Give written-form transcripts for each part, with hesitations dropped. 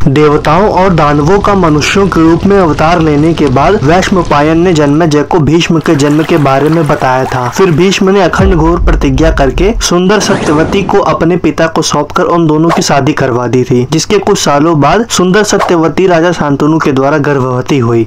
देवताओं और दानवों का मनुष्यों के रूप में अवतार लेने के बाद वैशंपायन ने जन्मेजय को भीष्म के जन्म के बारे में बताया था। फिर भीष्म ने अखंड घोर प्रतिज्ञा करके सुंदर सत्यवती को अपने पिता को सौंपकर उन दोनों की शादी करवा दी थी, जिसके कुछ सालों बाद सुंदर सत्यवती राजा शांतनु के द्वारा गर्भवती हुई।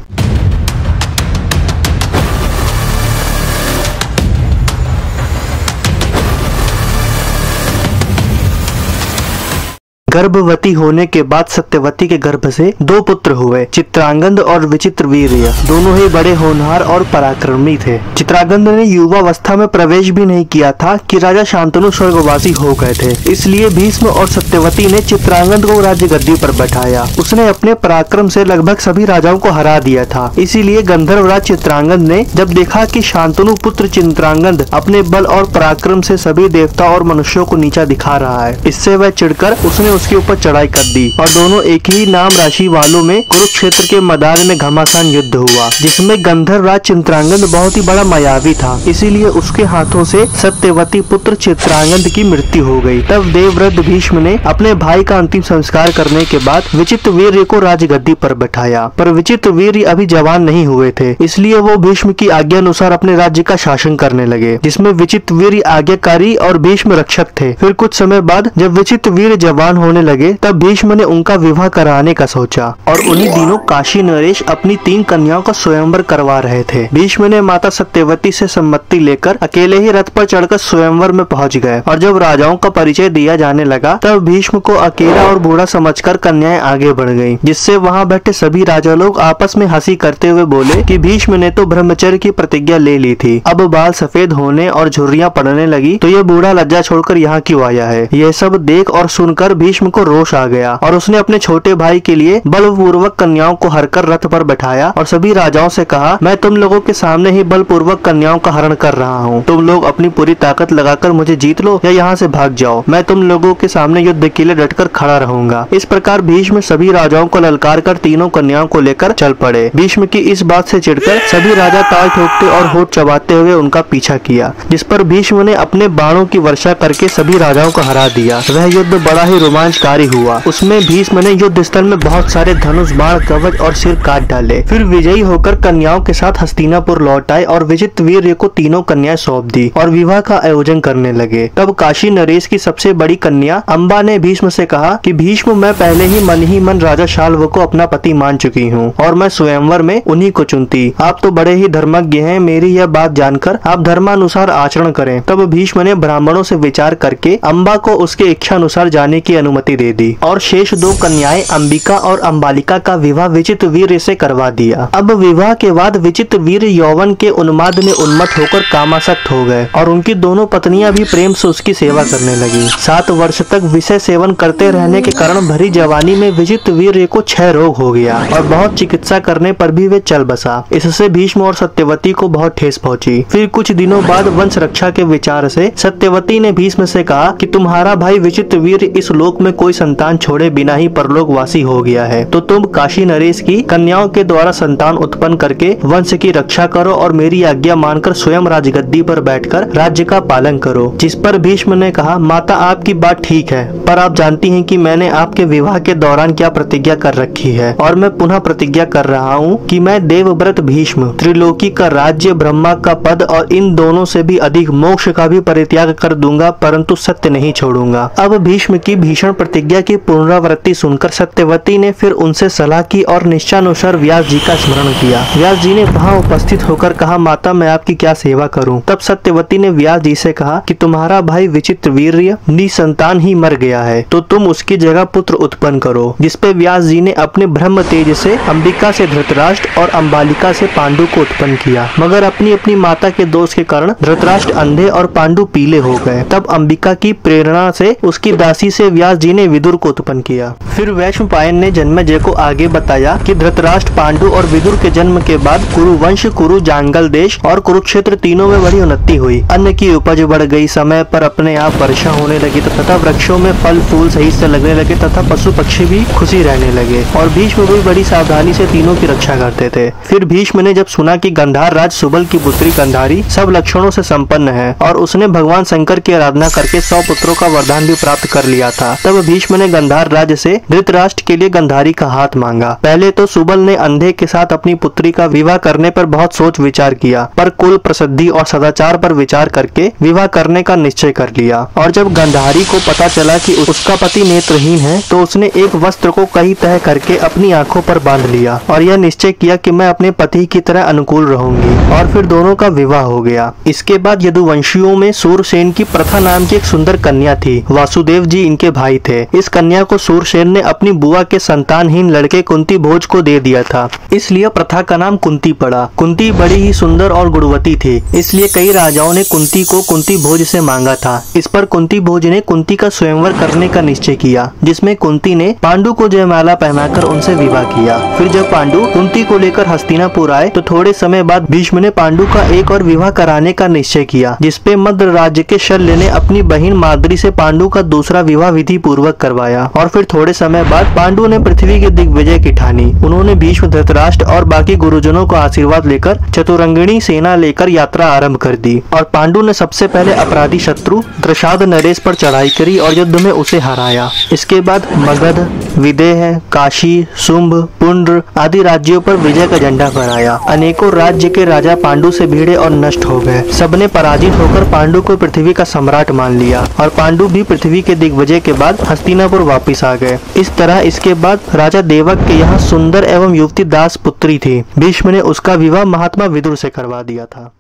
गर्भवती होने के बाद सत्यवती के गर्भ से 2 पुत्र हुए, चित्रांगद और विचित्रवीर्य। दोनों ही बड़े होनहार और पराक्रमी थे। चित्रांगद ने युवावस्था में प्रवेश भी नहीं किया था कि राजा शांतनु स्वर्गवासी हो गए थे, इसलिए भीष्म और सत्यवती ने चित्रांगद को राज्य गद्दी पर बैठाया। उसने अपने पराक्रम से लगभग सभी राजाओं को हरा दिया था, इसीलिए गंधर्वराज चित्रांगद ने जब देखा कि शांतनु पुत्र चित्रांगद अपने बल और पराक्रम से सभी देवता और मनुष्यों को नीचा दिखा रहा है, इससे वह चिढ़कर उसने उसके ऊपर चढ़ाई कर दी और दोनों एक ही नाम राशि वालों में कुरुक्षेत्र के मैदान में घमासान युद्ध हुआ, जिसमें गंधर्वराज चित्रांगद बहुत ही बड़ा मायावी था, इसीलिए उसके हाथों से सत्यवती पुत्र चित्रांगद की मृत्यु हो गई। तब देवव्रत भीष्म ने अपने भाई का अंतिम संस्कार करने के बाद विचित्रवीर्य को राजगद्दी पर बैठाया, पर विचित्रवीर्य अभी जवान नहीं हुए थे, इसलिए वो भीष्म की आज्ञा अनुसार अपने राज्य का शासन करने लगे, जिसमें विचित्रवीर्य आज्ञाकारी और भीष्म रक्षक थे। फिर कुछ समय बाद जब विचित्रवीर्य जवान होने लगे तब भीष्म ने उनका विवाह कराने का सोचा और उन्हीं दिनों काशी नरेश अपनी 3 कन्याओं का स्वयंवर करवा रहे थे। भीष्म ने माता सत्यवती से सम्मति लेकर अकेले ही रथ पर चढ़कर स्वयंवर में पहुंच गए और जब राजाओं का परिचय दिया जाने लगा तब भीष्म को अकेला और बूढ़ा समझकर कन्याएं आगे बढ़ गईं, जिससे वहां बैठे सभी राजा लोग आपस में हंसी करते हुए बोले कि भीष्म ने तो ब्रह्मचर्य की प्रतिज्ञा ले ली थी, अब बाल सफेद होने और झुर्रियां पड़ने लगी तो ये बूढ़ा लज्जा छोड़कर यहाँ क्यों आया है। यह सब देख और सुनकर भीष्म को रोष आ गया और उसने अपने छोटे भाई के लिए बलपूर्वक कन्याओं को हरकर रथ पर बैठाया और सभी राजाओं से कहा, मैं तुम लोगों के सामने ही बलपूर्वक कन्याओं का हरण कर रहा हूँ, तुम लोग अपनी पूरी ताकत लगाकर मुझे जीत लो या यहाँ से भाग जाओ, मैं तुम लोगों के सामने युद्ध के लिए डटकर खड़ा रहूंगा। इस प्रकार भीष्म सभी राजाओं को ललकार कर तीनों कन्याओं को लेकर चल पड़े। भीष्म की इस बात से चिढ़कर सभी राजा ताल ठोकते और होठ चबाते हुए उनका पीछा किया, जिस पर भीष्म ने अपने बाणों की वर्षा करके सभी राजाओं को हरा दिया। वह युद्ध बड़ा ही रोमांचकारी हुआ। उसमें भीष्म ने युद्ध स्थल में बहुत सारे धनुष, बाण, कवच और सिर काट डाले। फिर विजयी होकर कन्याओं के साथ हस्तिनापुर लौट आए और विचित्रवीर्य को तीनों कन्याएं सौंप दी और विवाह का आयोजन करने लगे। तब काशी नरेश की सबसे बड़ी कन्या अम्बा ने भीष्म से कहा कि भीष्म, मैं पहले ही मन राजा शाल्व को अपना पति मान चुकी हूँ और मैं स्वयंवर में उन्हीं को चुनती। आप तो बड़े ही धर्मज्ञ हैं, मेरी यह बात जानकर आप धर्मानुसार आचरण करें। तब भीष्म ने ब्राह्मणों से विचार करके अम्बा को उसके इच्छा अनुसार जाने की अनुमति दे दी और शेष 2 कन्याएं अंबिका और अंबालिका का विवाह विचित्रवीर्य से करवा दिया। अब विवाह के बाद विचित्रवीर्य यौवन के उन्माद में उन्मत्त होकर कामासक्त हो गए और उनकी दोनों पत्नियां भी प्रेम से उसकी सेवा करने लगी। 7 वर्ष तक विषय सेवन करते रहने के कारण भरी जवानी में विचित्रवीर्य को क्षय रोग हो गया और बहुत चिकित्सा करने पर भी वे चल बसा। इससे भीष्म और सत्यवती को बहुत ठेस पहुंची। फिर कुछ दिनों बाद वंश रक्षा के विचार से सत्यवती ने भीष्म से कहा कि तुम्हारा भाई विचित्रवीर्य इस लोक में कोई संतान छोड़े बिना ही परलोकवासी हो गया है, तो तुम काशी नरेश की कन्याओं के द्वारा संतान उत्पन्न करके वंश की रक्षा करो और मेरी आज्ञा मानकर स्वयं राजगद्दी पर बैठकर राज्य का पालन करो। जिस पर भीष्म ने कहा, माता आपकी बात ठीक है, पर आप जानती हैं कि मैंने आपके विवाह के दौरान क्या प्रतिज्ञा कर रखी है और मैं पुनः प्रतिज्ञा कर रहा हूँ कि मैं देवव्रत भीष्म त्रिलोकी का राज्य, ब्रह्मा का पद और इन दोनों से भी अधिक मोक्ष का भी परित्याग कर दूंगा, परंतु सत्य नहीं छोड़ूंगा। अब भीष्म की भीषण प्रतिज्ञा की पुनरावृत्ति सुनकर सत्यवती ने फिर उनसे सलाह की और निश्चानुसार व्यास जी का स्मरण किया। व्यास जी ने वहां उपस्थित होकर कहा, माता मैं आपकी क्या सेवा करूं? तब सत्यवती ने व्यास जी से कहा कि तुम्हारा भाई विचित्रवीर्य निसंतान ही मर गया है, तो तुम उसकी जगह पुत्र उत्पन्न करो। जिसपे व्यास जी ने अपने ब्रह्म तेज से अंबिका से धृतराष्ट्र और अंबालिका से पांडु को उत्पन्न किया, मगर अपनी अपनी माता के दोष के कारण धृतराष्ट्र अंधे और पांडु पीले हो गए। तब अंबिका की प्रेरणा से उसकी दासी से व्यास जी ने विदुर को उत्पन्न किया। फिर वैशंपायन ने जन्मेजय को आगे बताया कि धृतराष्ट्र, पांडु और विदुर के जन्म के बाद कुरुवंश, कुरु, जांगल देश और कुरुक्षेत्र तीनों में बड़ी उन्नति हुई। अन्न की उपज बढ़ गई, समय पर अपने आप वर्षा होने लगी तथा वृक्षों में फल फूल सही से लगने लगे तथा पशु पक्षी भी खुशी रहने लगे और भीष्म भी बड़ी सावधानी से तीनों की रक्षा करते थे। फिर भीष्म ने जब सुना कि गंधार राज सुबल की पुत्री गंधारी सब लक्षणों से संपन्न है और उसने भगवान शंकर की आराधना करके 100 पुत्रों का वरदान भी प्राप्त कर लिया था, तब तब भीष्म ने गांधार राज्य से धृतराष्ट्र के लिए गांधारी का हाथ मांगा। पहले तो सुबल ने अंधे के साथ अपनी पुत्री का विवाह करने पर बहुत सोच विचार किया, पर कुल प्रसिद्धि और सदाचार पर विचार करके विवाह करने का निश्चय कर लिया। और जब गांधारी को पता चला कि उसका पति नेत्रहीन है, तो उसने एक वस्त्र को कई तह करके अपनी आंखों पर बांध लिया और यह निश्चय किया कि मैं अपने पति की तरह अनुकूल रहूंगी। और फिर दोनों का विवाह हो गया। इसके बाद यदुवंशियों में सूरसेन की प्रथा नाम की एक सुंदर कन्या थी। वासुदेव जी इनके भाई थे। इस कन्या को सूरसेन ने अपनी बुआ के संतानहीन लड़के कुंती भोज को दे दिया था, इसलिए प्रथा का नाम कुंती पड़ा। कुंती बड़ी ही सुंदर और गुणवती थी, इसलिए कई राजाओं ने कुंती को कुंती भोज से मांगा था। इस पर कुंती भोज ने कुंती का स्वयंवर करने का निश्चय किया, जिसमें कुंती ने पांडु को जयमाला पहनाकर उनसे विवाह किया। फिर जब पांडु कुंती को लेकर हस्तिनापुर आए, तो थोड़े समय बाद भीष्म ने पांडु का एक और विवाह कराने का निश्चय किया, जिसपे मद्र राज्य के शल्य ने अपनी बहन माद्री से पांडु का दूसरा विवाह विधि पूर्वक करवाया। और फिर थोड़े समय बाद पांडु ने पृथ्वी के दिग्विजय की ठानी। उन्होंने भीष्म, धृतराष्ट्र और बाकी गुरुजनों को आशीर्वाद लेकर चतुरंगिणी सेना लेकर यात्रा आरंभ कर दी। और पांडु ने सबसे पहले अपराधी शत्रु दृषाद नरेश पर चढ़ाई करी और युद्ध में उसे हराया। इसके बाद मगध, विदेह, काशी, शुंभ, पुंड्र आदि राज्यों पर विजय का झंडा फहराया। अनेकों राज्य के राजा पांडु से भिड़े और नष्ट हो गए। सबने पराजित होकर पांडु को पृथ्वी का सम्राट मान लिया और पांडु भी पृथ्वी के दिग्विजय के बाद हस्तिनापुर वापस आ गए। इस तरह इसके बाद राजा देवक के यहाँ सुंदर एवं युवती दास पुत्री थी। भीष्म ने उसका विवाह महात्मा विदुर से करवा दिया था।